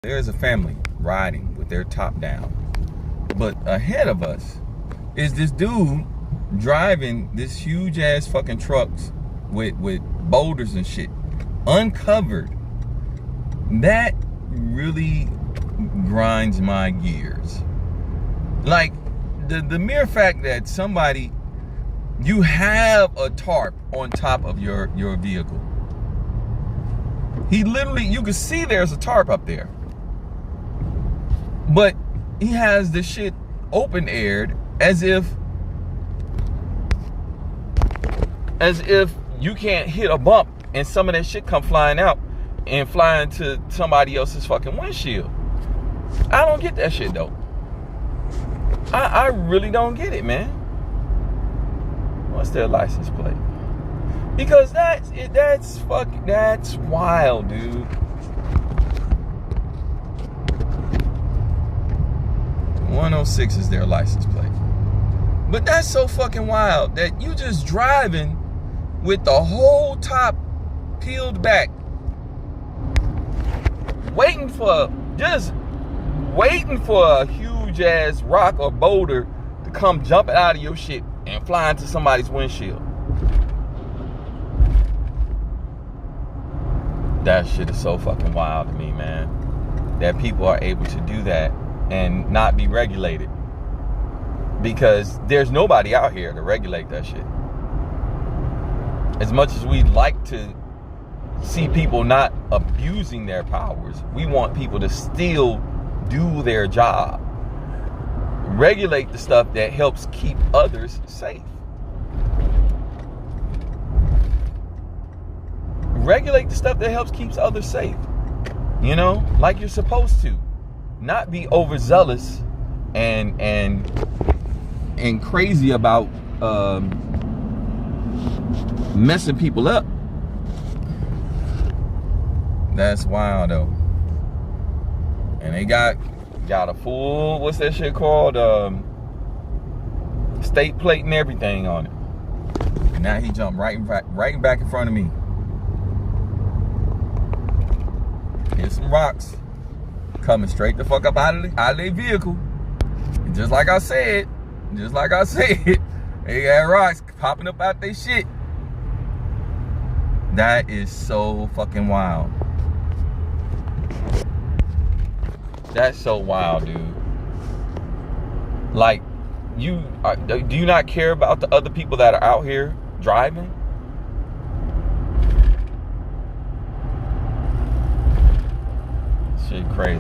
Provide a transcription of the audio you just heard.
There's a family riding with their top down. But ahead of us is this dude driving this huge ass fucking trucks with boulders and shit, uncovered. That really grinds my gears. Like the mere fact that somebody, you have a tarp on top of your vehicle. He literally, you can see there's a tarp up there. But he has this shit open aired as if you can't hit a bump and some of that shit come flying out and fly into somebody else's fucking windshield. I don't get that shit though. I really don't get it, man. What's their license plate? Because that's wild, dude. 106 is their license plate. But that's so fucking wild that you just driving with the whole top peeled back, waiting for a huge ass rock or boulder to come jumping out of your shit and fly into somebody's windshield. That shit is so fucking wild to me, man. That people are able to do that and not be regulated, because there's nobody out here to regulate that shit. As much as we'd like to see people not abusing their powers, we want people to still do their job. Regulate the stuff that helps keep others safe. Regulate the stuff that helps keep others safe. You know, like you're supposed to. Not be overzealous and crazy about messing people up. That's wild though. And they got a full, what's that shit called? State plate and everything on it. And now he jumped right back in front of me. Here's some rocks coming straight the fuck up out of their vehicle. And just like I said, they got rocks popping up out their shit. That is so fucking wild. That's so wild, dude. Like, do you not care about the other people that are out here driving? Shit crazy.